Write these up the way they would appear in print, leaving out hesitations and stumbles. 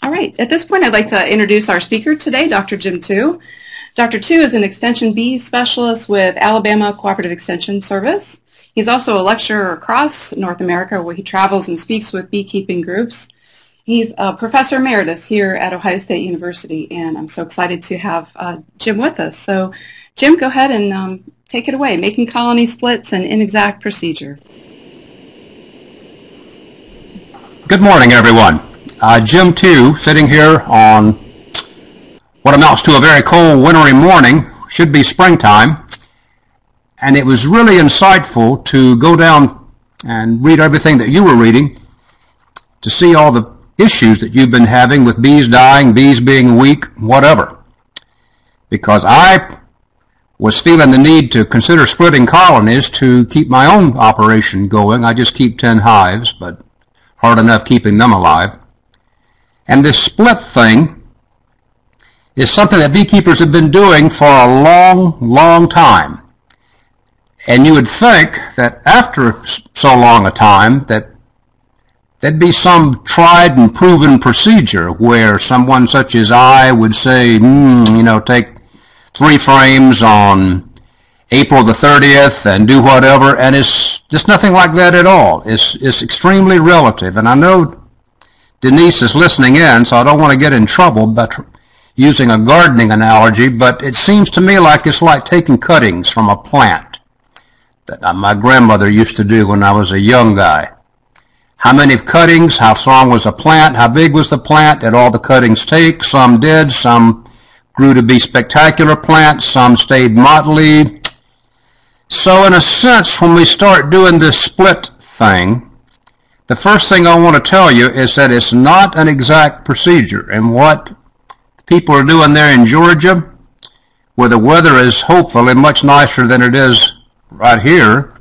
All right, at this point I'd like to introduce our speaker today, Dr. Jim Tu. Dr. Tu is an Extension Bee specialist with Alabama Cooperative Extension Service. He's also a lecturer across North America where he travels and speaks with beekeeping groups. He's a professor emeritus here at Ohio State University, and I'm so excited to have Jim with us. So, Jim, go ahead and take it away, making colony splits and inexact procedure. Good morning, everyone. Jim Tu, sitting here on what amounts to a very cold, wintry morning, should be springtime, and it was really insightful to go down and read everything that you were reading to see all the issues that you've been having with bees dying, bees being weak, whatever. Because I was feeling the need to consider splitting colonies to keep my own operation going. I just keep 10 hives, but hard enough keeping them alive. And this split thing is something that beekeepers have been doing for a long, long time. And you would think that after so long a time that there'd be some tried and proven procedure where someone such as I would say, take 3 frames on April the 30th and do whatever, and it's just nothing like that at all. It's extremely relative, and I know Denise is listening in, so I don't want to get in trouble by using a gardening analogy, but it seems to me like it's like taking cuttings from a plant that my grandmother used to do when I was a young guy. How many cuttings, how strong was the plant, how big was the plant, did all the cuttings take? Some did, some grew to be spectacular plants, some stayed motley. So in a sense, when we start doing this split thing, the first thing I want to tell you is that it's not an exact procedure. And what people are doing there in Georgia, where the weather is hopefully much nicer than it is right here,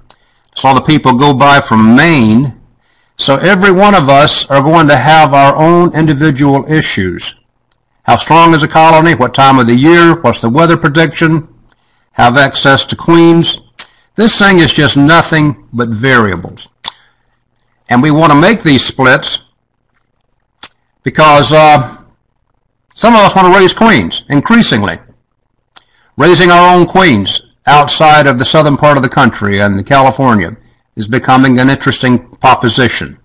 saw the people go by from Maine. So every one of us are going to have our own individual issues. How strong is a colony? What time of the year? What's the weather prediction? Have access to queens? This thing is just nothing but variables. And we want to make these splits because some of us want to raise queens, increasingly. Raising our own queens outside of the southern part of the country and California is becoming an interesting proposition.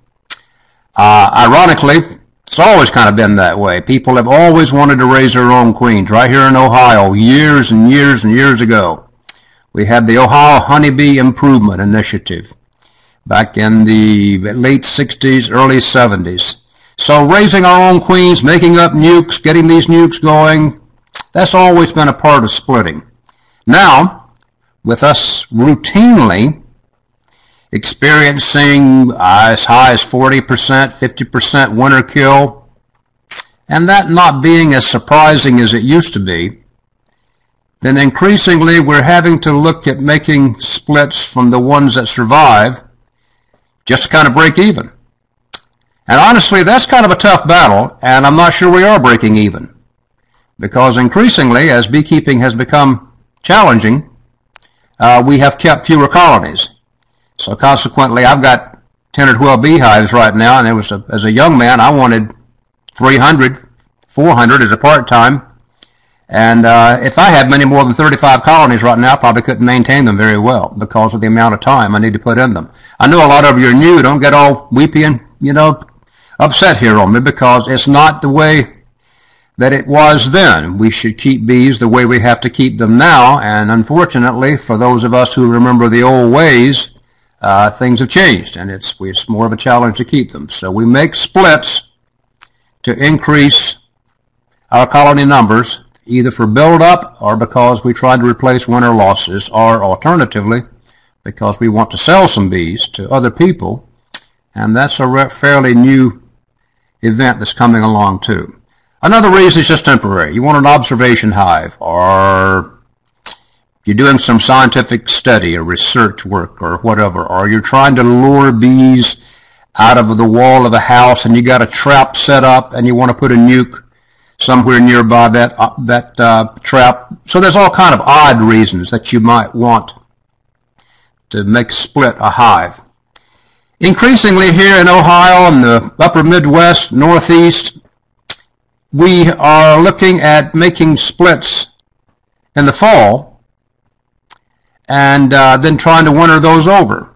Ironically, it's always kind of been that way. People have always wanted to raise their own queens. Right here in Ohio, years and years and years ago, we had the Ohio Honeybee Improvement Initiative back in the late 60s, early 70s. So raising our own queens, making up nukes, getting these nukes going, that's always been a part of splitting. Now, with us routinely experiencing as high as 40%, 50% winter kill, and that not being as surprising as it used to be, then increasingly we're having to look at making splits from the ones that survive just to kind of break even. And honestly, that's kind of a tough battle, and I'm not sure we are breaking even. Because increasingly, as beekeeping has become challenging, we have kept fewer colonies. So consequently, I've got 10 or 12 beehives right now, and as a young man, I wanted 300, 400 as a part-time. And if I had many more than 35 colonies right now, I probably couldn't maintain them very well because of the amount of time I need to put in them. I know a lot of you are new. Don't get all weepy and, upset here on me because it's not the way that it was then. We should keep bees the way we have to keep them now. And unfortunately, for those of us who remember the old ways, things have changed, and it's more of a challenge to keep them. So we make splits to increase our colony numbers, either for build-up or because we try to replace winter losses, or alternatively, because we want to sell some bees to other people, and that's a fairly new event that's coming along too. Another reason is just temporary. You want an observation hive, or you're doing some scientific study or research work or whatever, or you're trying to lure bees out of the wall of a house and you got a trap set up and you want to put a nuke somewhere nearby that trap. So there's all kind of odd reasons that you might want to split a hive. Increasingly here in Ohio and the upper Midwest, Northeast, we are looking at making splits in the fall and then trying to winter those over.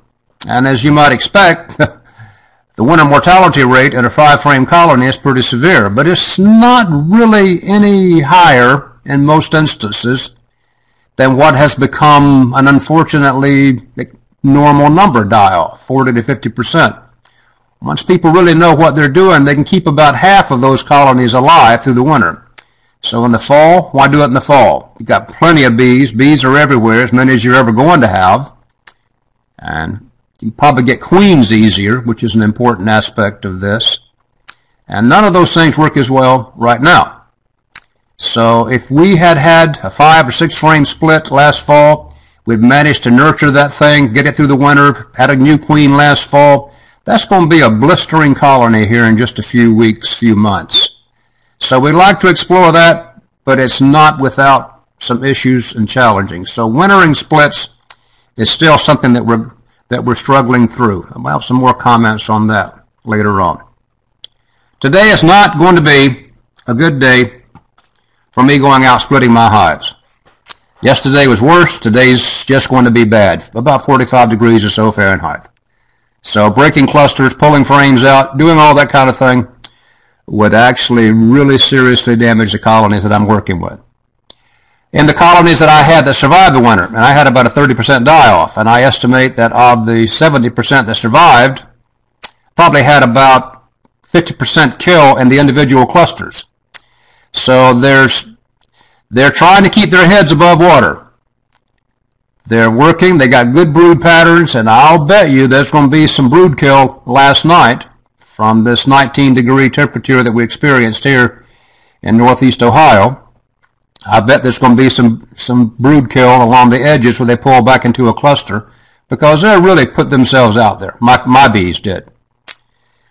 And as you might expect, the winter mortality rate in a 5-frame colony is pretty severe, but it's not really any higher in most instances than what has become an unfortunately normal number die-off, 40 to 50%. Once people really know what they're doing, they can keep about half of those colonies alive through the winter. So in the fall, why do it in the fall? You've got plenty of bees. Bees are everywhere, as many as you're ever going to have. And you probably get queens easier, which is an important aspect of this. And none of those things work as well right now. So if we had had a 5 or 6 frame split last fall, we've managed to nurture that thing, get it through the winter, had a new queen last fall, that's going to be a blistering colony here in just a few weeks, few months. So we'd like to explore that, but it's not without some issues and challenging. So wintering splits is still something that we're struggling through. I'll have some more comments on that later on. Today is not going to be a good day for me going out splitting my hives. Yesterday was worse. Today's just going to be bad, about 45 degrees or so Fahrenheit. So breaking clusters, pulling frames out, doing all that kind of thing would actually really seriously damage the colonies that I'm working with. In the colonies that I had that survived the winter, and I had about a 30% die-off, and I estimate that of the 70% that survived, probably had about 50% kill in the individual clusters. So they're trying to keep their heads above water. They're working, they got good brood patterns, and I'll bet you there's going to be some brood kill last night from this 19-degree temperature that we experienced here in northeast Ohio. I bet there's going to be some brood kill along the edges where they pull back into a cluster because they really put themselves out there. My bees did.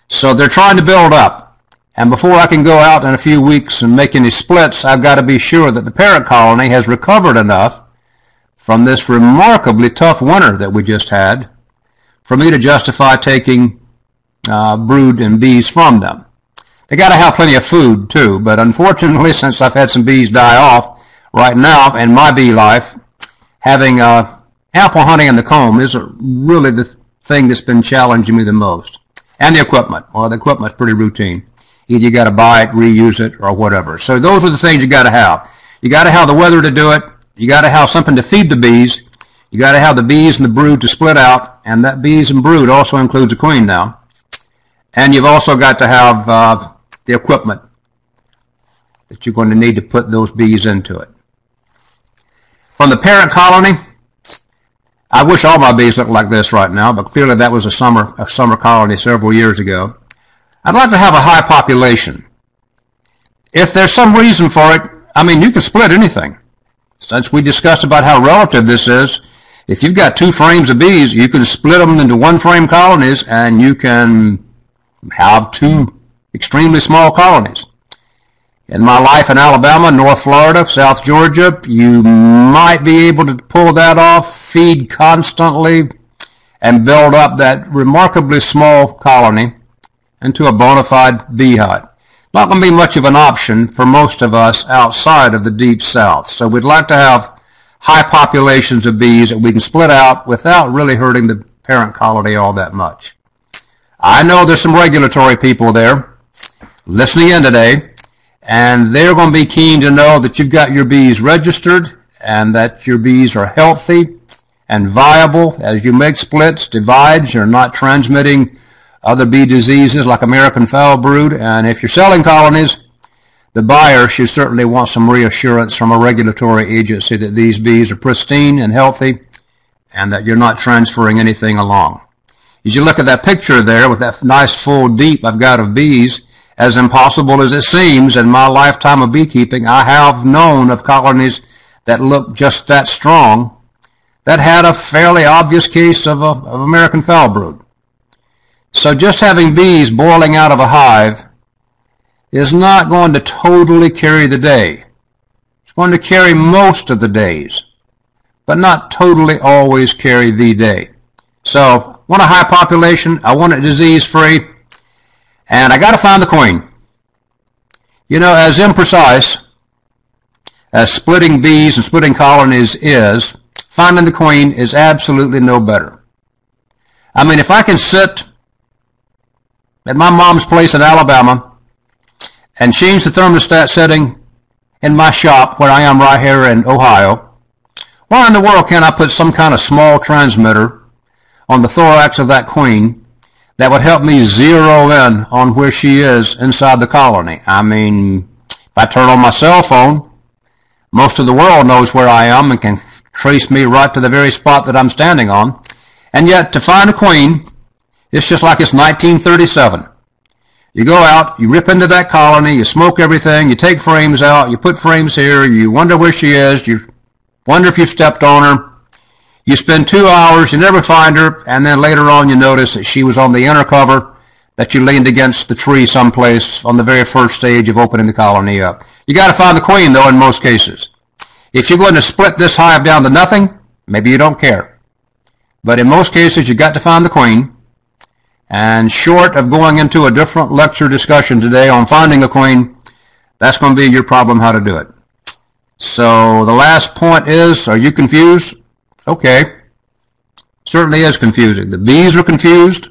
So they're trying to build up. And before I can go out in a few weeks and make any splits, I've got to be sure that the parent colony has recovered enough from this remarkably tough winter that we just had for me to justify taking brood and bees from them. They got to have plenty of food too, but unfortunately, since I've had some bees die off right now in my bee life, having ample honey in the comb is really the thing that's been challenging me the most. And the equipment. Well, the equipment's pretty routine. Either you got to buy it, reuse it, or whatever. So those are the things you got to have. You got to have the weather to do it. You got to have something to feed the bees. You got to have the bees and the brood to split out, and that bees and brood also includes a queen now. And you've also got to have the equipment that you're going to need to put those bees into it. From the parent colony, I wish all my bees looked like this right now, but clearly that was a summer colony several years ago. I'd like to have a high population. If there's some reason for it, I mean, you can split anything. Since we discussed about how relative this is, if you've got 2 frames of bees, you can split them into 1-frame colonies, and you can have 2 extremely small colonies. In my life in Alabama, North Florida, South Georgia, you might be able to pull that off, feed constantly, and build up that remarkably small colony into a bona fide beehive. Not going to be much of an option for most of us outside of the deep south. So we'd like to have high populations of bees that we can split out without really hurting the parent colony all that much. I know there's some regulatory people there listening in today, and they're going to be keen to know that you've got your bees registered and that your bees are healthy and viable as you make splits, divides, you're not transmitting other bee diseases like American foul brood. And if you're selling colonies, the buyer should certainly want some reassurance from a regulatory agency that these bees are pristine and healthy and that you're not transferring anything along. As you look at that picture there with that nice full deep I've got of bees, as impossible as it seems, in my lifetime of beekeeping, I have known of colonies that look just that strong that had a fairly obvious case of American foul brood. So just having bees boiling out of a hive is not going to totally carry the day. It's going to carry most of the days, but not totally always carry the day. So I want a high population, I want it disease-free, and I got to find the queen. You know, as imprecise as splitting bees and splitting colonies is, finding the queen is absolutely no better. I mean, if I can sit at my mom's place in Alabama and change the thermostat setting in my shop where I am right here in Ohio, why in the world can't I put some kind of small transmitter on the thorax of that queen that would help me zero in on where she is inside the colony? I mean, if I turn on my cell phone, most of the world knows where I am and can trace me right to the very spot that I'm standing on. And yet, to find a queen, it's just like it's 1937. You go out, you rip into that colony, you smoke everything, you take frames out, you put frames here, you wonder where she is, you wonder if you've stepped on her. You spend 2 hours, you never find her, and then later on you notice that she was on the inner cover, that you leaned against the tree someplace on the very first stage of opening the colony up. You got to find the queen, though, in most cases. If you're going to split this hive down to nothing, maybe you don't care. But in most cases, you got to find the queen. And short of going into a different lecture discussion today on finding a queen, that's going to be your problem how to do it. So the last point is, are you confused? Okay. Certainly is confusing. The bees are confused.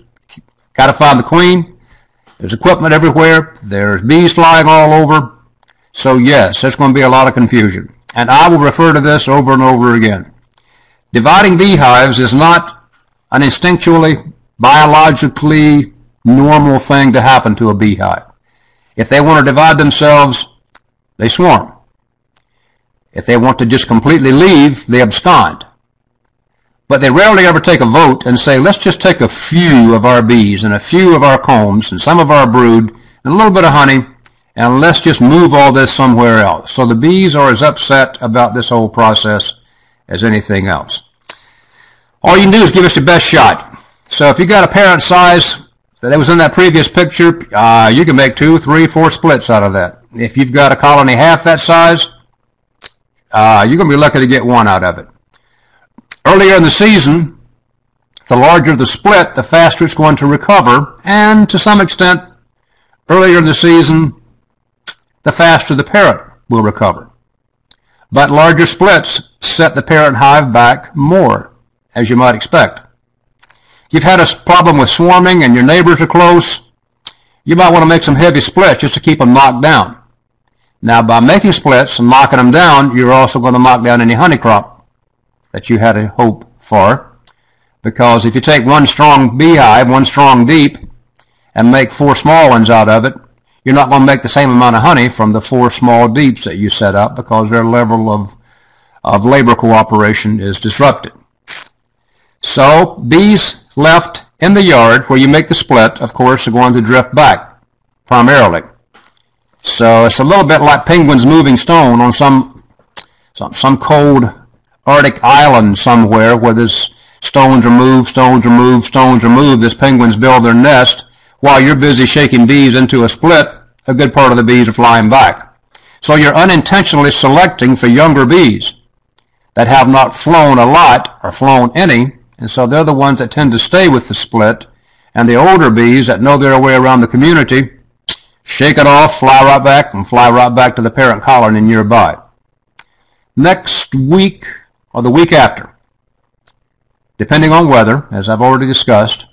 Got to find the queen. There's equipment everywhere. There's bees flying all over. So yes, there's going to be a lot of confusion. And I will refer to this over and over again. Dividing beehives is not an instinctually, biologically normal thing to happen to a beehive. If they want to divide themselves, they swarm. If they want to just completely leave, they abscond. But they rarely ever take a vote and say, let's just take a few of our bees and a few of our combs and some of our brood and a little bit of honey, and let's just move all this somewhere else. So the bees are as upset about this whole process as anything else. All you can do is give us your best shot. So if you got a parent size that was in that previous picture, you can make 2, 3, 4 splits out of that. If you've got a colony half that size, you're going to be lucky to get one out of it. Earlier in the season, the larger the split, the faster it's going to recover, and to some extent, earlier in the season, the faster the parent will recover. But larger splits set the parent hive back more, as you might expect. If you've had a problem with swarming and your neighbors are close, you might want to make some heavy splits just to keep them knocked down. Now, by making splits and knocking them down, you're also going to knock down any honey crop that you had a hope for. Because if you take one strong beehive, one strong deep, and make 4 small ones out of it, you're not going to make the same amount of honey from the 4 small deeps that you set up because their level of labor cooperation is disrupted. So bees left in the yard where you make the split, of course, are going to drift back primarily. So it's a little bit like penguins moving stone on some cold Arctic island somewhere where there's stones are moved, stones are moved, stones are moved. As penguins build their nest, while you're busy shaking bees into a split, a good part of the bees are flying back. So you're unintentionally selecting for younger bees that have not flown a lot or flown any, and so they're the ones that tend to stay with the split, and the older bees that know their way around the community shake it off, fly right back, and fly right back to the parent colony nearby. Next week or the week after, depending on weather, as I've already discussed,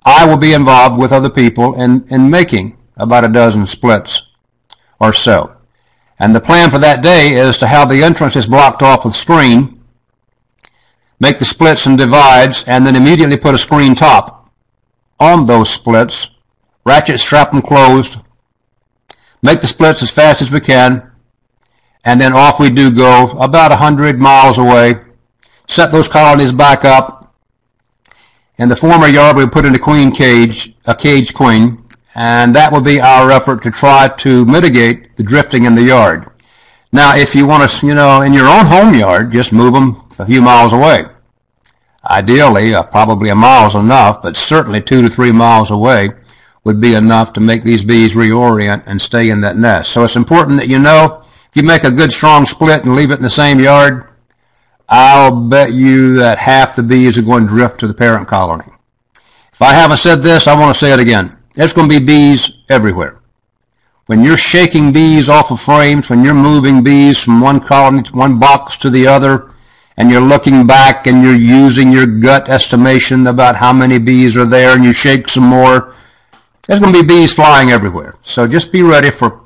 I will be involved with other people in making about a dozen splits or so. And the plan for that day is to have the entrances blocked off with screen, make the splits and divides, and then immediately put a screen top on those splits, ratchet strap them closed, make the splits as fast as we can, and then off we do go about 100 miles away, set those colonies back up. In the former yard, we put in a caged queen, and that will be our effort to try to mitigate the drifting in the yard. Now, if you want to, in your own home yard, just move them a few miles away. Ideally, probably a mile is enough, but certainly 2 to 3 miles away would be enough to make these bees reorient and stay in that nest. So it's important that if you make a good strong split and leave it in the same yard, I'll bet you that half the bees are going to drift to the parent colony. If I haven't said this, I want to say it again. There's going to be bees everywhere. when you're shaking bees off of frames, when you're moving bees from one colony to one box to the other, and you're looking back and you're using your gut estimation about how many bees are there, and you shake some more, there's going to be bees flying everywhere. So just be ready for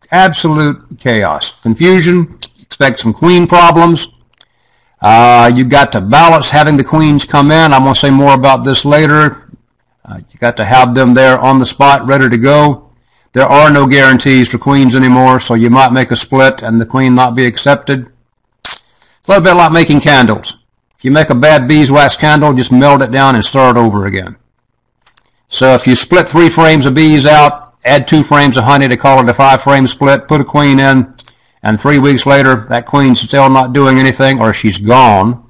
absolute chaos. Confusion, expect some queen problems. You've got to balance having the queens come in. I'm going to say more about this later. You got to have them there on the spot, ready to go. There are no guarantees for queens anymore, so you might make a split and the queen not be accepted. It's a little bit like making candles. If you make a bad beeswax candle, just melt it down and start over again. So if you split 3 frames of bees out, add 2 frames of honey to call it a 5-frame split, put a queen in, and 3 weeks later that queen's still not doing anything or she's gone,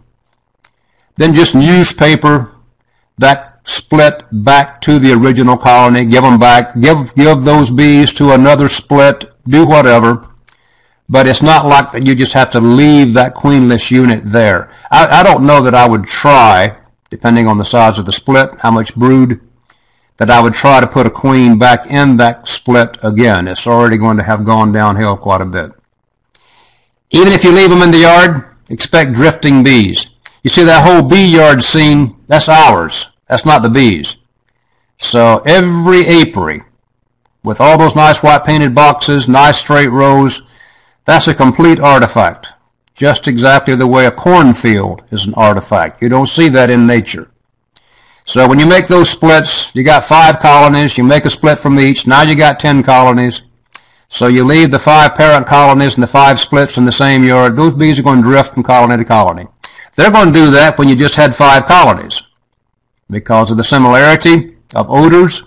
then just newspaper that split back to the original colony, give them back, give those bees to another split, do whatever. But it's not like that you just have to leave that queenless unit there. I don't know that I would try, depending on the size of the split, how much brood, that I would try to put a queen back in that split again. It's already going to have gone downhill quite a bit. Even if you leave them in the yard, expect drifting bees. You see that whole bee yard scene, that's ours. That's not the bees. So every apiary, with all those nice white painted boxes, nice straight rows, that's a complete artifact. Just exactly the way a cornfield is an artifact. You don't see that in nature. So when you make those splits, you got 5 colonies, you make a split from each, now you got 10 colonies. So you leave the 5 parent colonies and the 5 splits in the same yard. Those bees are going to drift from colony to colony. They're going to do that when you just had 5 colonies. Because of the similarity of odors,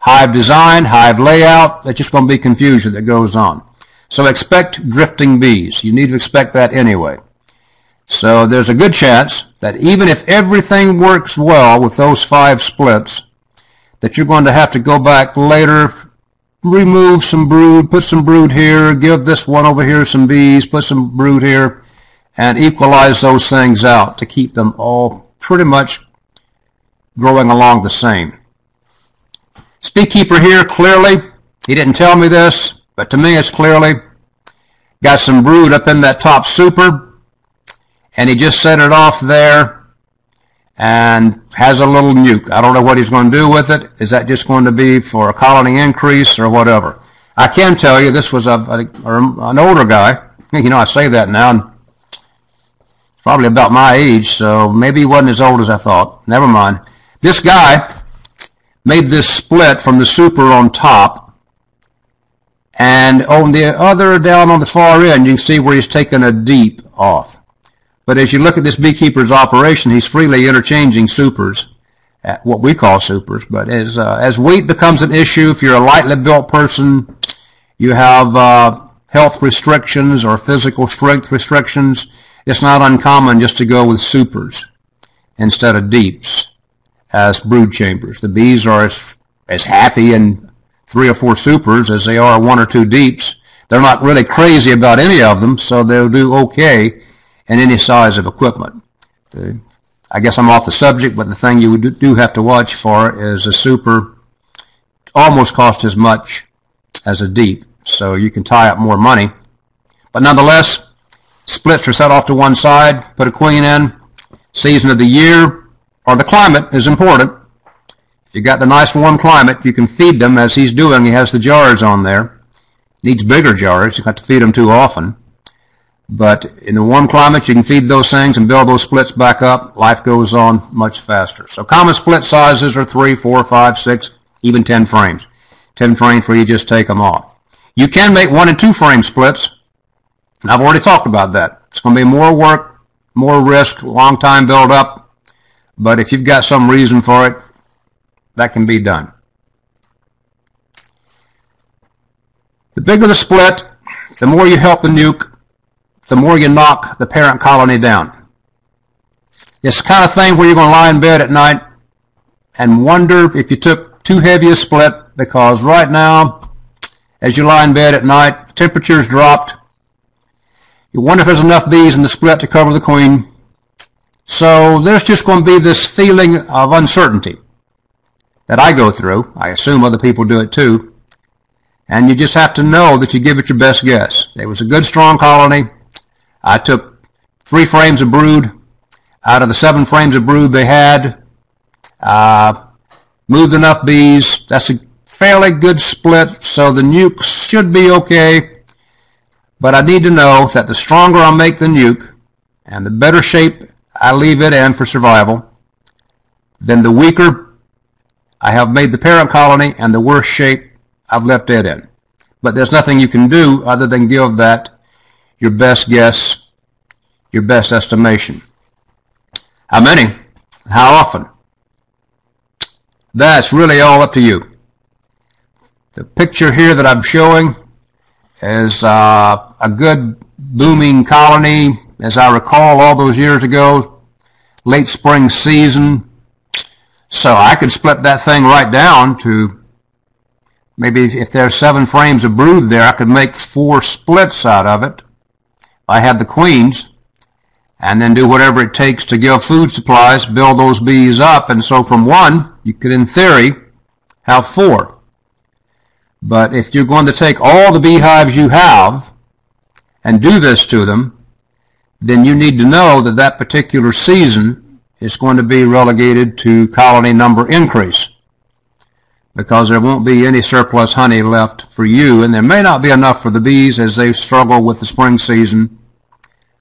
hive design, hive layout, there's just going to be confusion that goes on. So expect drifting bees. You need to expect that anyway. So there's a good chance that even if everything works well with those 5 splits, that you're going to have to go back later, remove some brood, put some brood here, give this one over here some bees, put some brood here, and equalize those things out to keep them all pretty much growing along the same. This beekeeper here, clearly, he didn't tell me this, but to me it's clearly got some brood up in that top super, and he just set it off there and has a little nuke. I don't know what he's going to do with it. Is that just going to be for a colony increase or whatever? I can tell you this was an older guy. You know, I say that now, and probably about my age, so maybe he wasn't as old as I thought. Never mind. This guy made this split from the super on top, and on the other, down on the far end, you can see where he's taken a deep off. But as you look at this beekeeper's operation, he's freely interchanging supers, what we call supers. But as weight becomes an issue, if you're a lightly built person, you have health restrictions or physical strength restrictions, it's not uncommon just to go with supers instead of deeps as brood chambers. The bees are as happy in 3 or 4 supers as they are 1 or 2 deeps. They're not really crazy about any of them, so they'll do okay in any size of equipment. I guess I'm off the subject, but the thing you do have to watch for is a super almost cost as much as a deep, so you can tie up more money. But nonetheless, splits are set off to one side, put a queen in. Season of the year or the climate is important. If you got the nice warm climate, you can feed them as he's doing. He has the jars on there. Needs bigger jars. You have to feed them too often. But in the warm climate, you can feed those things and build those splits back up. Life goes on much faster. So common split sizes are 3, 4, 5, 6, even 10 frames. 10 frames where you just take them off. You can make 1 and 2 frame splits. And I've already talked about that. It's going to be more work, more risk, long time build up. But if you've got some reason for it, that can be done. The bigger the split, the more you help the nuke, the more you knock the parent colony down. It's the kind of thing where you're going to lie in bed at night and wonder if you took too heavy a split, because right now, as you lie in bed at night, temperature's dropped. You wonder if there's enough bees in the split to cover the queen. So there's just going to be this feeling of uncertainty that I go through. I assume other people do it too. and you just have to know that you give it your best guess. It was a good, strong colony. I took 3 frames of brood out of the 7 frames of brood they had. Moved enough bees. That's a fairly good split, so the nuke should be okay. But I need to know that the stronger I make the nuke and the better shape I leave it in for survival, then the weaker I have made the parent colony and the worse shape I've left it in. But there's nothing you can do other than give that your best guess, your best estimation. How many? How often? That's really all up to you. The picture here that I'm showing is a good booming colony, as I recall all those years ago, late spring season. So I could split that thing right down to maybe if there's 7 frames of brood there, I could make 4 splits out of it. I had the queens, and then do whatever it takes to give food supplies, build those bees up, and so from 1, you could, in theory, have 4. But if you're going to take all the beehives you have and do this to them, then you need to know that that particular season is going to be relegated to colony number increase, because there won't be any surplus honey left for you, and there may not be enough for the bees as they struggle with the spring season.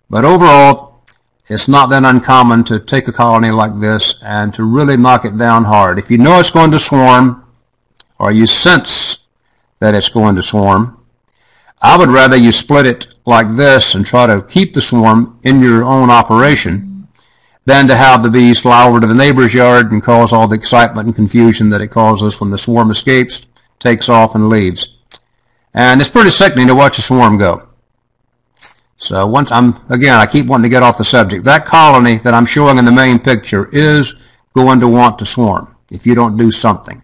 But overall, it's not that uncommon to take a colony like this and to really knock it down hard. If you know it's going to swarm, or you sense that it's going to swarm, I would rather you split it like this and try to keep the swarm in your own operation than to have the bees fly over to the neighbor's yard and cause all the excitement and confusion that it causes when the swarm escapes, takes off, and leaves. And it's pretty sickening to watch a swarm go. So again, I keep wanting to get off the subject. That colony that I'm showing in the main picture is going to want to swarm if you don't do something.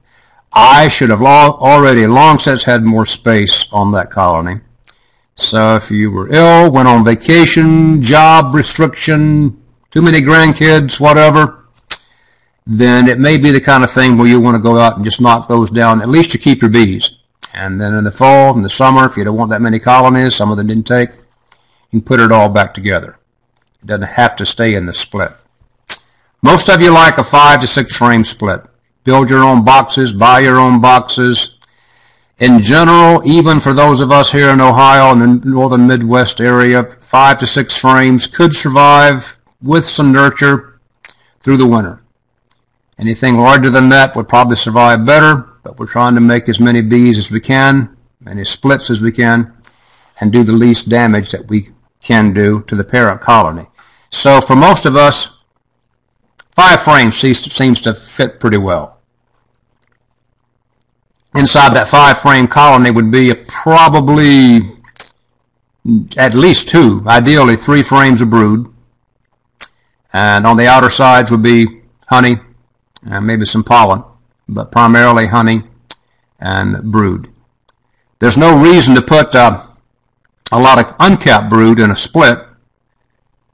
I should have already long since had more space on that colony. So if you were ill, went on vacation, job restriction, too many grandkids, whatever, then it may be the kind of thing where you want to go out and just knock those down, at least to keep your bees. And then in the fall and the summer, if you don't want that many colonies, some of them didn't take, you can put it all back together. It doesn't have to stay in the split. Most of you like a 5 to 6 frame split. Build your own boxes, buy your own boxes. In general, even for those of us here in Ohio and the northern Midwest area, 5 to 6 frames could survive with some nurture through the winter. Anything larger than that would probably survive better, but we're trying to make as many bees as we can, many splits as we can, and do the least damage that we can do to the parent colony. So for most of us, 5 frames seems to fit pretty well. Inside that 5 frame colony would be probably at least 2, ideally 3 frames of brood. And on the outer sides would be honey and maybe some pollen, but primarily honey and brood. There's no reason to put a lot of uncapped brood in a split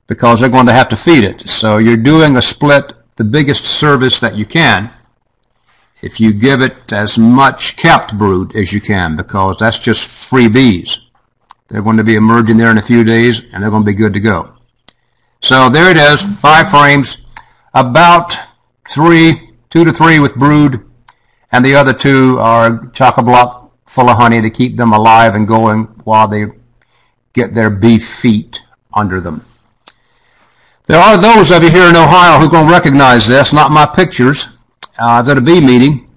because they're going to have to feed it. So you're doing a split the biggest service that you can if you give it as much capped brood as you can, because that's just free bees. They're going to be emerging there in a few days, and they're going to be good to go. So there it is, 5 frames, about 2 to 3 with brood, and the other 2 are chock-a-block full of honey to keep them alive and going while they get their bee feet under them. There are those of you here in Ohio who are going to recognize this, not my pictures. I was at a bee meeting,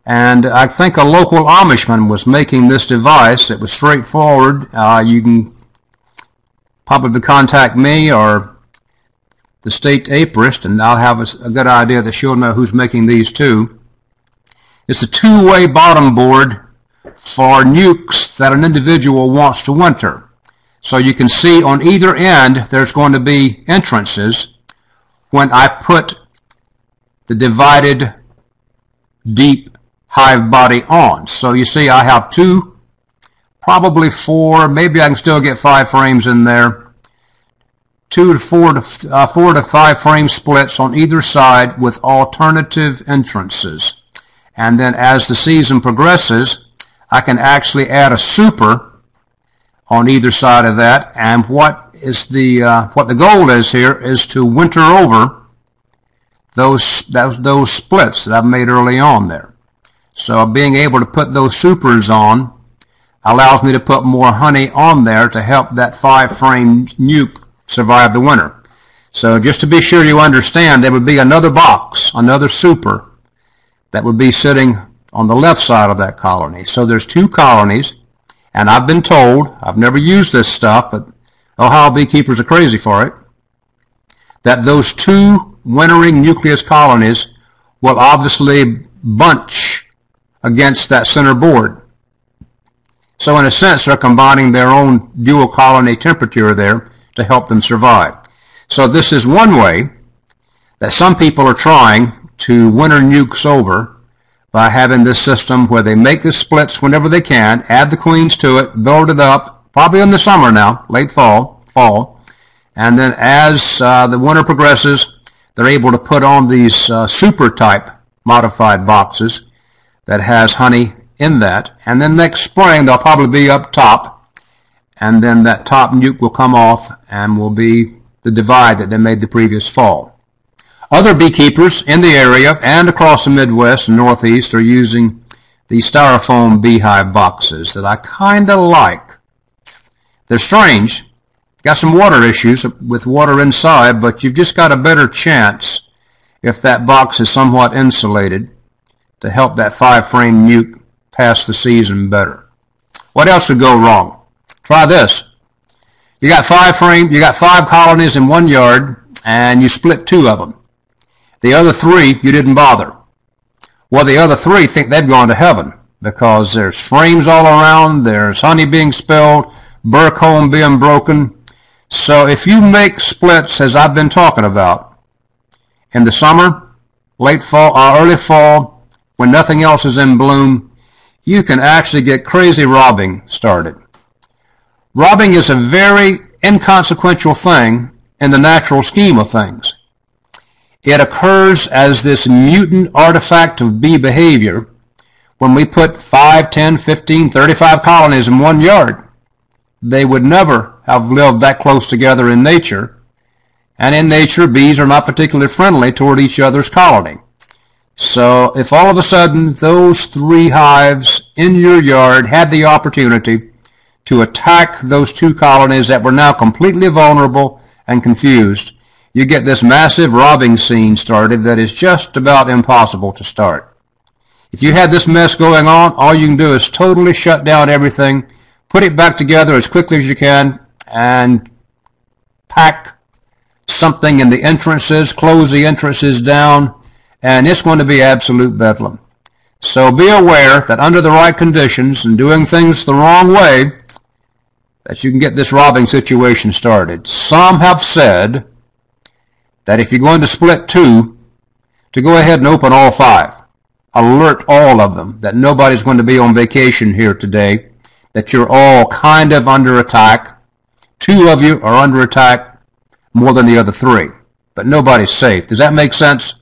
and I think a local Amishman was making this device. It was straightforward. You can probably contact me or the state apiarist, and I'll have a good idea that she'll know who's making these too. It's a 2-way bottom board for nukes that an individual wants to winter. So you can see on either end there's going to be entrances when I put the divided deep hive body on. So you see I have 2, probably 4, maybe I can still get 5 frames in there. 4 to 5 frame splits on either side with alternative entrances. And then as the season progresses, I can actually add a super on either side of that, and what the goal is here is to winter over those splits that I've made early on there. So being able to put those supers on allows me to put more honey on there to help that 5-frame nuke survive the winter. So just to be sure you understand, there would be another box, another super, that would be sitting on the left side of that colony. So there's 2 colonies, and I've been told, I've never used this stuff, but Ohio beekeepers are crazy for it, that those 2 wintering nucleus colonies will obviously bunch against that center board. So in a sense, they're combining their own dual colony temperature there to help them survive. So this is one way that some people are trying to winter nukes over by having this system where they make the splits whenever they can, add the queens to it, build it up, probably in the summer now, late fall, and then as the winter progresses, they're able to put on these super type modified boxes that has honey in that, and then next spring they'll probably be up top, and then that top nuke will come off and will be the divide that they made the previous fall. Other beekeepers in the area and across the Midwest and Northeast are using the styrofoam beehive boxes that I kind of like. They're strange. Got some water issues with water inside, but you've just got a better chance if that box is somewhat insulated to help that 5-frame nuke pass the season better. What else would go wrong? Try this. You got 5 colonies in one yard, and you split 2 of them. The other 3, you didn't bother. Well, the other 3 think they've gone to heaven because there's frames all around, there's honey being spilled, burr comb being broken. So if you make splits, as I've been talking about, in the summer, late fall, early fall, when nothing else is in bloom, you can actually get crazy robbing started. Robbing is a very inconsequential thing in the natural scheme of things. It occurs as this mutant artifact of bee behavior when we put 5, 10, 15, 35 colonies in one yard. They would never have lived that close together in nature, and in nature bees are not particularly friendly toward each other's colony. So if all of a sudden those 3 hives in your yard had the opportunity to attack those 2 colonies that were now completely vulnerable and confused, you get this massive robbing scene started that is just about impossible to start. If you had this mess going on, all you can do is totally shut down everything, put it back together as quickly as you can, and pack something in the entrances, close the entrances down, and it's going to be absolute bedlam. So be aware that under the right conditions and doing things the wrong way, that you can get this robbing situation started. Some have said that if you're going to split 2, to go ahead and open all 5. Alert all of them that nobody's going to be on vacation here today, that you're all kind of under attack. 2 of you are under attack more than the other 3, but nobody's safe. Does that make sense?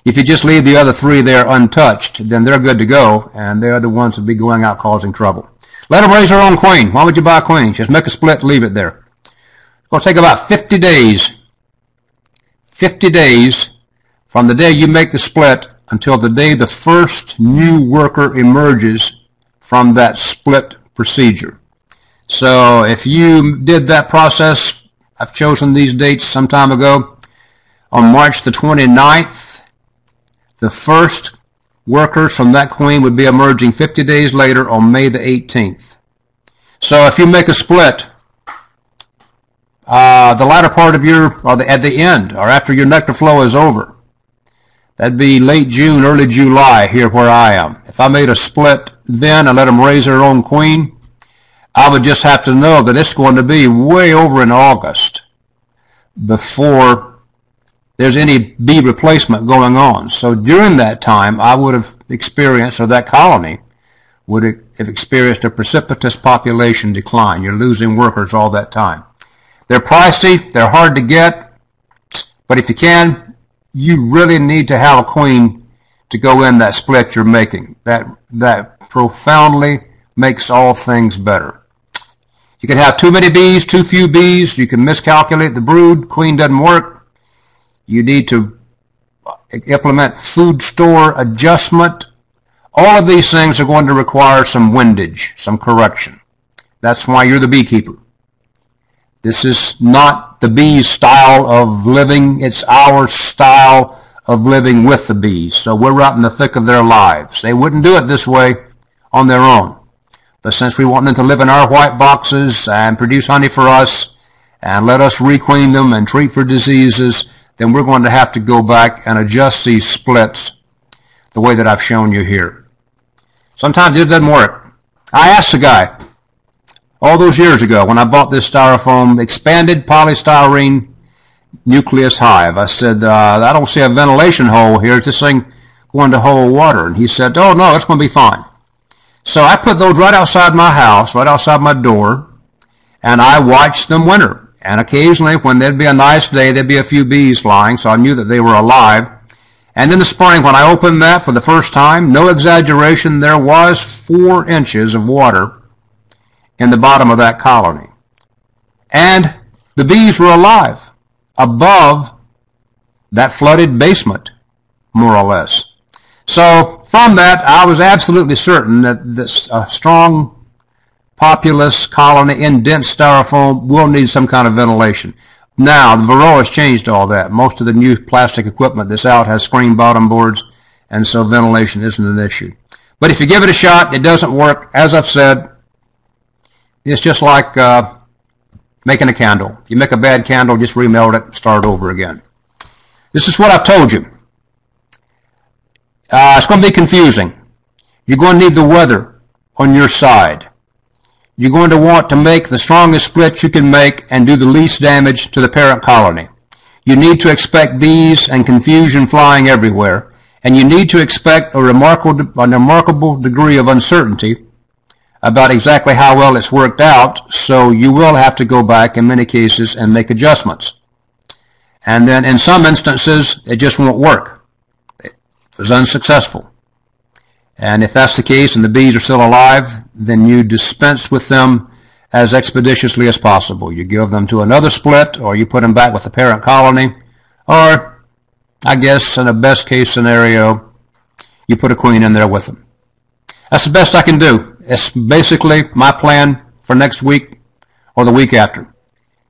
If you just leave the other 3 there untouched, then they're good to go, and they're the ones who'll be going out causing trouble. Let them raise their own queen. Why would you buy a queen? Just make a split, leave it there. It's going to take about 50 days. 50 days from the day you make the split until the day the first new worker emerges from that split procedure. So if you did that process, I've chosen these dates some time ago, on March the 29th, the first workers from that queen would be emerging 50 days later on May the 18th. So if you make a split, the latter part of at the end, or after your nectar flow is over, that'd be late June, early July here where I am. If I made a split then and let them raise their own queen, I would just have to know that it's going to be way over in August before there's any bee replacement going on. So during that time, I would have experienced, or that colony would have experienced a precipitous population decline. You're losing workers all that time. They're pricey, they're hard to get, but if you can, you really need to have a queen to go in that split you're making. That profoundly makes all things better. You can have too many bees, too few bees. You can miscalculate the brood. Queen doesn't work. You need to implement food store adjustment. All of these things are going to require some windage, some correction. That's why you're the beekeeper. This is not the bees' style of living. It's our style of living with the bees. So we're right in the thick of their lives. They wouldn't do it this way on their own. But since we want them to live in our white boxes and produce honey for us and let us requeen them and treat for diseases, then we're going to have to go back and adjust these splits the way that I've shown you here. Sometimes it doesn't work. I asked the guy all those years ago when I bought this styrofoam expanded polystyrene nucleus hive. I said, I don't see a ventilation hole here. Is this thing going to hold water? And he said, oh, no, it's going to be fine. So I put those right outside my house, right outside my door, and I watched them winter. And occasionally, when there'd be a nice day, there'd be a few bees flying, so I knew that they were alive. And in the spring, when I opened that for the first time, no exaggeration, there was 4 inches of water in the bottom of that colony. And the bees were alive above that flooded basement, more or less. So from that, I was absolutely certain that this strong populous colony in dense styrofoam will need some kind of ventilation. Now, the Varroa has changed all that. Most of the new plastic equipment that's out has screen bottom boards, and so ventilation isn't an issue. But if you give it a shot, it doesn't work. As I've said, it's just like making a candle. You make a bad candle, just remelt it, start over again. This is what I've told you. It's going to be confusing. You're going to need the weather on your side. You're going to want to make the strongest split you can make and do the least damage to the parent colony. You need to expect bees and confusion flying everywhere, and you need to expect a remarkable degree of uncertainty about exactly how well it's worked out, so you will have to go back in many cases and make adjustments. And then in some instances, it just won't work. It was unsuccessful. And if that's the case and the bees are still alive, then you dispense with them as expeditiously as possible. You give them to another split, or you put them back with the parent colony, or I guess in a best case scenario, you put a queen in there with them. That's the best I can do. It's basically my plan for next week or the week after,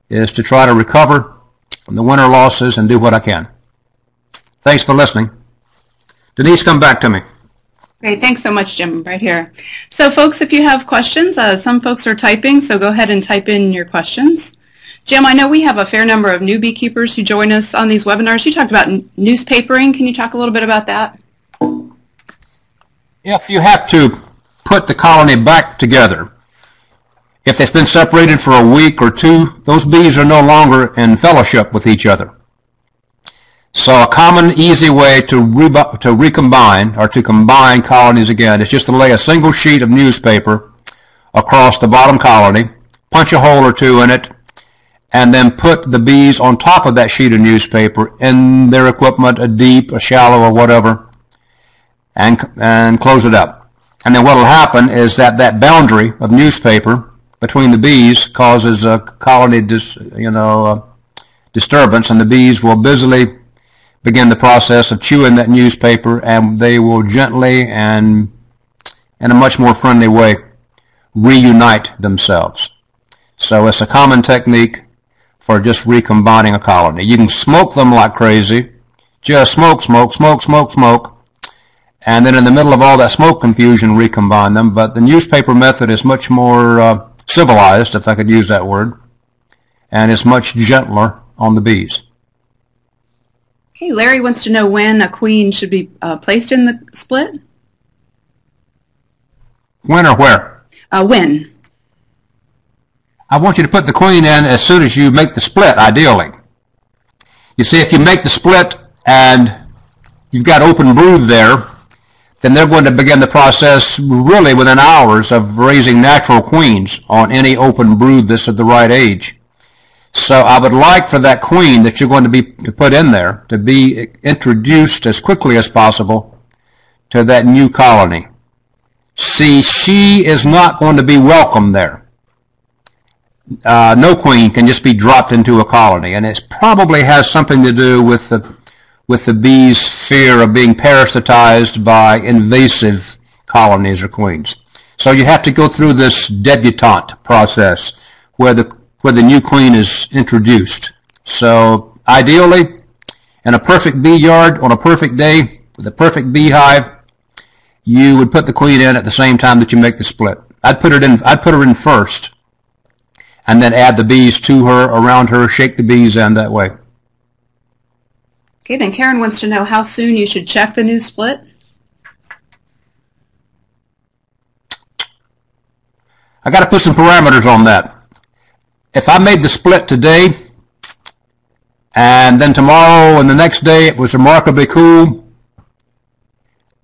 is to try to recover from the winter losses and do what I can. Thanks for listening. Denise, come back to me. Great. Thanks so much, Jim, right here. So, folks, if you have questions, some folks are typing, so go ahead and type in your questions. Jim, I know we have a fair number of new beekeepers who join us on these webinars. You talked about newspapering. Can you talk a little bit about that? If you have to put the colony back together, if it's been separated for a week or two, those bees are no longer in fellowship with each other. So a common, easy way to recombine or to combine colonies again is just to lay a single sheet of newspaper across the bottom colony, punch a hole or two in it, and then put the bees on top of that sheet of newspaper in their equipment, a deep, a shallow, or whatever, and close it up. And then what will happen is that that boundary of newspaper between the bees causes a colony disturbance, and the bees will busily begin the process of chewing that newspaper, and they will gently and in a much more friendly way reunite themselves. So it's a common technique for just recombining a colony. You can smoke them like crazy, just smoke, smoke, smoke, smoke, smoke, and then in the middle of all that smoke confusion recombine them. But the newspaper method is much more civilized, if I could use that word, and it's much gentler on the bees. Okay, Larry wants to know when a queen should be placed in the split. When or where? When. I want you to put the queen in as soon as you make the split, ideally. You see, if you make the split and you've got open brood there, then they're going to begin the process really within hours of raising natural queens on any open brood that's at the right age. So I would like for that queen that you're going to put in there to be introduced as quickly as possible to that new colony. See, she is not going to be welcome there. No queen can just be dropped into a colony, and it probably has something to do with the bees' fear of being parasitized by invasive colonies or queens. So you have to go through this debutante process where the new queen is introduced. So ideally, in a perfect bee yard on a perfect day with a perfect beehive, you would put the queen in at the same time that you make the split. I'd put her in first, and then add the bees to her, around her, shake the bees in that way. Okay, then Karen wants to know how soon you should check the new split. I got to put some parameters on that. If I made the split today, and then tomorrow and the next day it was remarkably cool,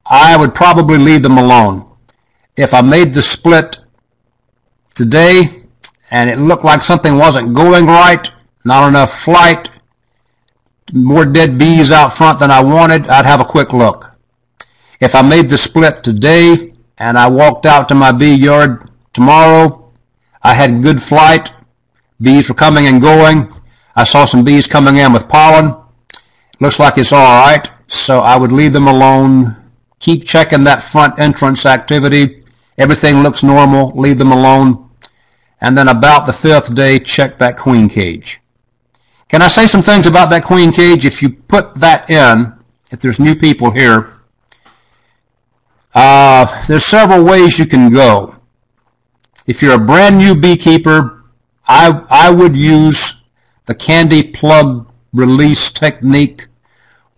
I would probably leave them alone. If I made the split today and it looked like something wasn't going right, not enough flight, more dead bees out front than I wanted, I'd have a quick look. If I made the split today and I walked out to my bee yard tomorrow, I had good flight, bees were coming and going, I saw some bees coming in with pollen, looks like it's all right, so I would leave them alone. Keep checking that front entrance activity. Everything looks normal, leave them alone. And then about the 5th day, check that queen cage. Can I say some things about that queen cage? If you put that in, if there's new people here, there's several ways you can go. If you're a brand new beekeeper, I would use the candy plug release technique,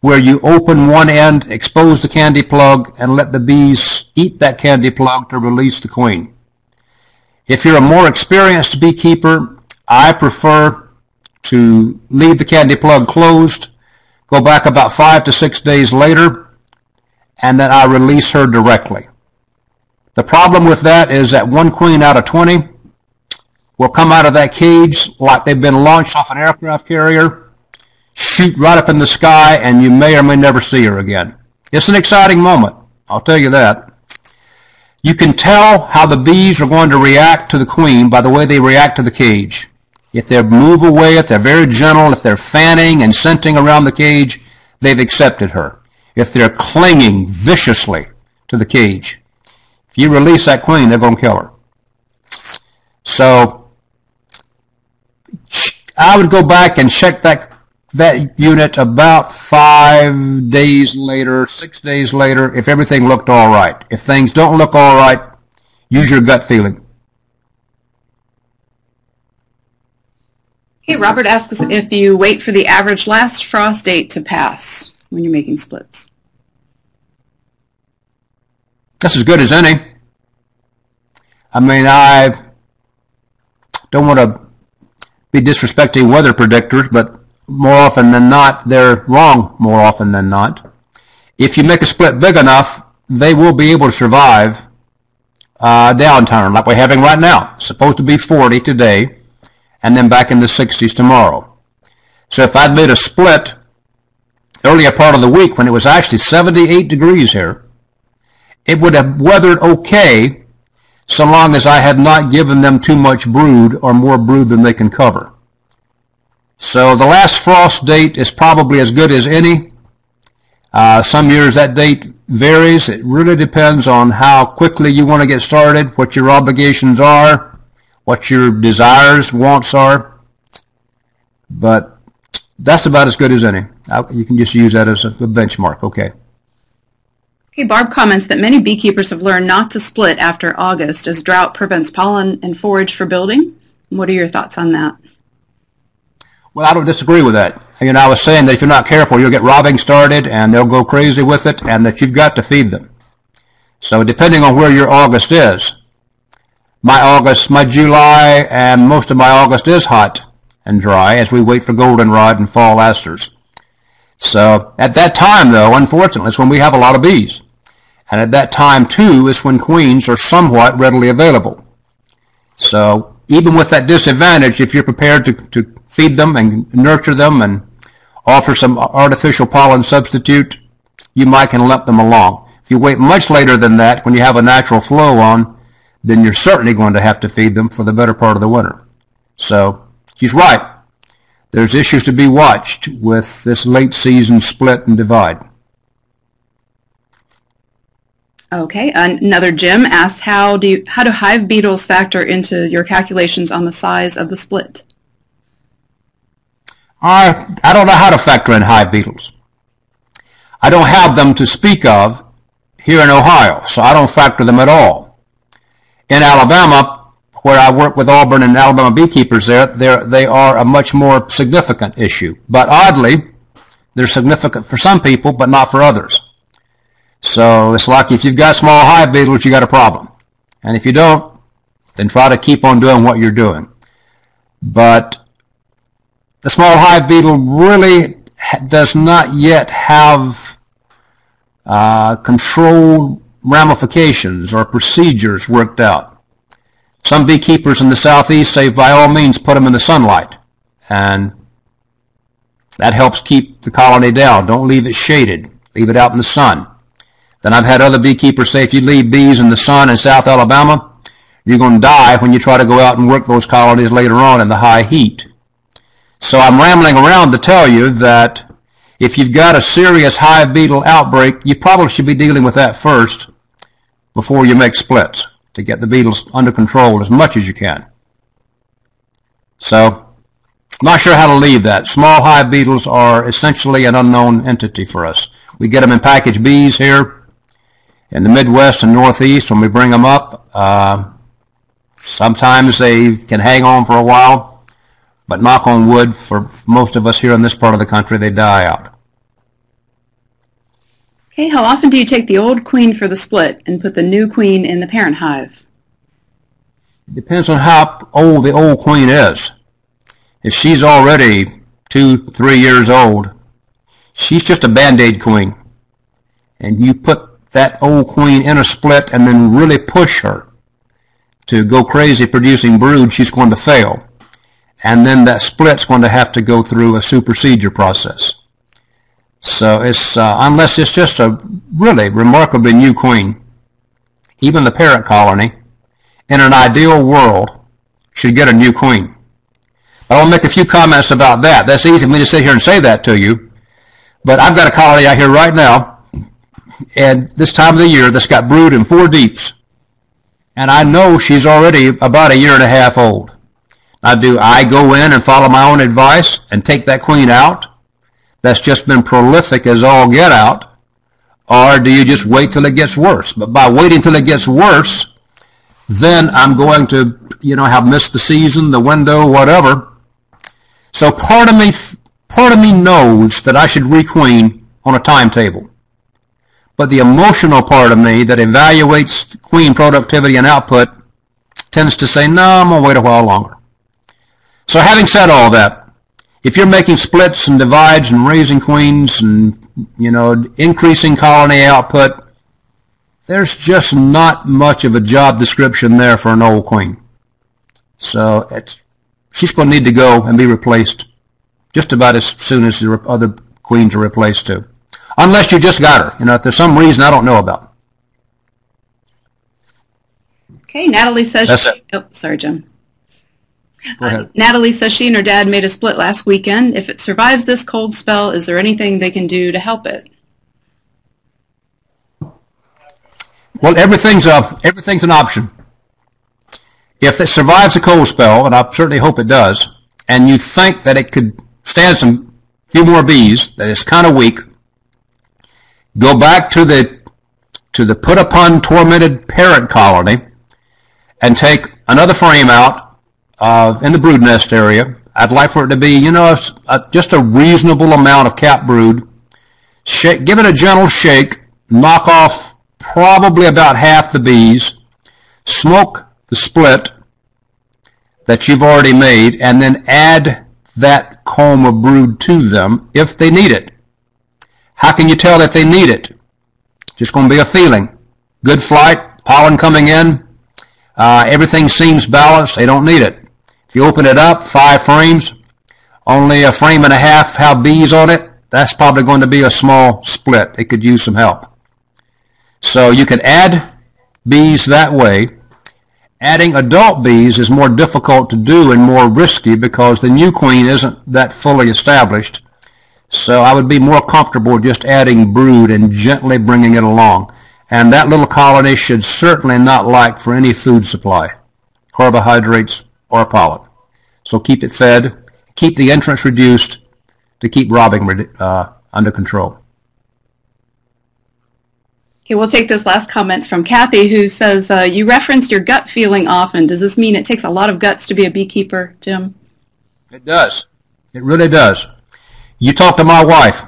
where you open one end, expose the candy plug, and let the bees eat that candy plug to release the queen. If you're a more experienced beekeeper, I prefer to leave the candy plug closed, go back about 5 to 6 days later, and then I release her directly. The problem with that is that 1 queen out of 20 will come out of that cage like they've been launched off an aircraft carrier, shoot right up in the sky, and you may or may never see her again. It's an exciting moment, I'll tell you that. You can tell how the bees are going to react to the queen by the way they react to the cage. If they move away, if they're very gentle, if they're fanning and scenting around the cage, they've accepted her. If they're clinging viciously to the cage, if you release that queen, they're going to kill her. So I would go back and check that unit about 5 days later, 6 days later, if everything looked all right. If things don't look all right, use your gut feeling. Okay, Robert asks if you wait for the average last frost date to pass when you're making splits. That's as good as any. I mean, I don't want to be disrespecting weather predictors, but more often than not, they're wrong more often than not. If you make a split big enough, they will be able to survive downturn like we're having right now. It's supposed to be 40 today, and then back in the 60s tomorrow. So if I'd made a split earlier part of the week when it was actually 78 degrees here, it would have weathered okay so long as I had not given them too much brood or more brood than they can cover. So the last frost date is probably as good as any. Some years that date varies. It really depends on how quickly you want to get started, what your obligations are, what your desires, wants are. But that's about as good as any. You can just use that as a benchmark. Okay. Okay, Barb comments that many beekeepers have learned not to split after August as drought prevents pollen and forage for building. What are your thoughts on that? Well, I don't disagree with that. I was saying that if you're not careful, you'll get robbing started and they'll go crazy with it, and that you've got to feed them. So depending on where your August is, my July and most of my August is hot and dry as we wait for goldenrod and fall asters. So at that time, though, unfortunately, is when we have a lot of bees. And at that time, too, is when queens are somewhat readily available. So even with that disadvantage, if you're prepared to feed them and nurture them and offer some artificial pollen substitute, you might can let them along. If you wait much later than that, when you have a natural flow on, then you're certainly going to have to feed them for the better part of the winter. So she's right. There's issues to be watched with this late season split and divide. Okay, another Jim asks, how do hive beetles factor into your calculations on the size of the split? I don't know how to factor in hive beetles. I don't have them to speak of here in Ohio, so I don't factor them at all. In Alabama, where I work with Auburn and Alabama beekeepers they are a much more significant issue. But oddly, they're significant for some people, but not for others. So it's like if you've got small hive beetles, you got a problem. And if you don't, then try to keep on doing what you're doing. But the small hive beetle really does not yet have controlled ramifications or procedures worked out. Some beekeepers in the southeast say by all means put them in the sunlight, and that helps keep the colony down. Don't leave it shaded. Leave it out in the sun. Then I've had other beekeepers say if you leave bees in the sun in South Alabama, you're going to die when you try to go out and work those colonies later on in the high heat. So I'm rambling around to tell you that if you've got a serious hive beetle outbreak, you probably should be dealing with that first before you make splits to get the beetles under control as much as you can. So I'm not sure how to leave that. Small hive beetles are essentially an unknown entity for us. We get them in packaged bees here in the Midwest and Northeast when we bring them up. Sometimes they can hang on for a while, but knock on wood, for most of us here in this part of the country, they die out. Okay, how often do you take the old queen for the split and put the new queen in the parent hive? It depends on how old the old queen is. If she's already 2-3 years old, she's just a Band-Aid queen. And you put that old queen in a split and then really push her to go crazy producing brood, she's going to fail. And then that split's going to have to go through a supersedure process. So it's unless it's just a really remarkably new queen, even the parent colony, in an ideal world, should get a new queen. I want to make a few comments about that. That's easy for me to sit here and say that to you, but I've got a colony out here right now, and this time of the year that's got brood in 4 deeps, and I know she's already about 1.5 years old. Now, do I go in and follow my own advice and take that queen out that's just been prolific as all get out, or do you just wait till it gets worse? But by waiting till it gets worse, then I'm going to, have missed the season, the window, whatever. So part of me knows that I should requeen on a timetable. But the emotional part of me that evaluates queen productivity and output tends to say, no, I'm going to wait a while longer. So having said all that, if you're making splits and divides and raising queens and, increasing colony output, there's just not much of a job description there for an old queen. So she's going to need to go and be replaced just about as soon as the other queens are replaced too. Unless you just got her, if there's some reason I don't know about. Okay, Natalie says... That's it. Oh, sorry, Jim. Go ahead. Natalie says she and her dad made a split last weekend. If it survives this cold spell, is there anything they can do to help it? Well, everything's an option. If it survives a cold spell, and I certainly hope it does, and you think that it could stand some few more bees, that it's kind of weak, go back to the put upon tormented parent colony and take another frame out in the brood nest area. I'd like for it to be, just a reasonable amount of cap brood. Give it a gentle shake, knock off probably about half the bees, smoke the split that you've already made, and then add that comb of brood to them if they need it. How can you tell that they need it? Just going to be a feeling. Good flight, pollen coming in, everything seems balanced, they don't need it. If you open it up, 5 frames, only 1.5 frames have bees on it, that's probably going to be a small split. It could use some help. So you can add bees that way. Adding adult bees is more difficult to do and more risky because the new queen isn't that fully established. So I would be more comfortable just adding brood and gently bringing it along. And that little colony should certainly not lack for any food supply, carbohydrates or pollen. So keep it fed, keep the entrance reduced to keep robbing under control. Okay, we'll take this last comment from Kathy, who says, you referenced your gut feeling often. Does this mean it takes a lot of guts to be a beekeeper, Jim? It does. It really does. You talk to my wife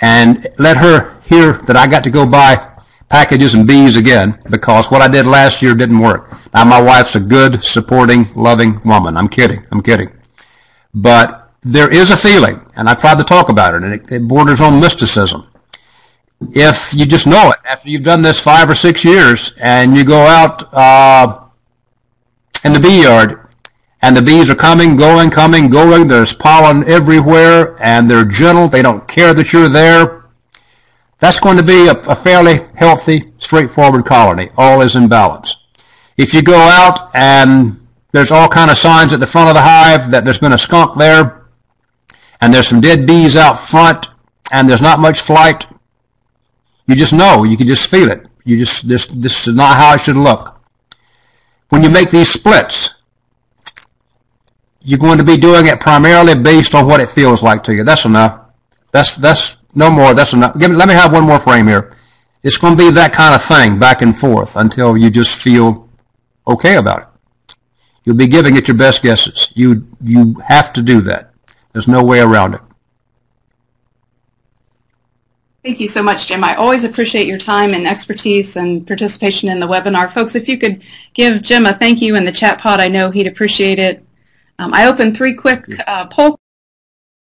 and let her hear that I got to go buy packages and bees again because what I did last year didn't work. Now, my wife's a good, supporting, loving woman. I'm kidding. But there is a feeling, and I tried to talk about it, and it borders on mysticism. If you just know it, after you've done this 5 or 6 years, and you go out in the bee yard, and the bees are coming, going, there's pollen everywhere, and they're gentle, they don't care that you're there, that's going to be a fairly healthy, straightforward colony. All is in balance. If you go out and there's all kind of signs at the front of the hive that there's been a skunk there, and there's some dead bees out front, and there's not much flight, you just know, you can just feel it. This is not how it should look. When you make these splits, you're going to be doing it primarily based on what it feels like to you. That's enough. That's no more. That's enough. Let me have one more frame here. It's going to be that kind of thing back and forth until you just feel okay about it. You'll be giving it your best guesses. You have to do that. There's no way around it. Thank you so much, Jim. I always appreciate your time and expertise and participation in the webinar. Folks, if you could give Jim a thank you in the chat pod, I know he'd appreciate it. I opened 3 quick poll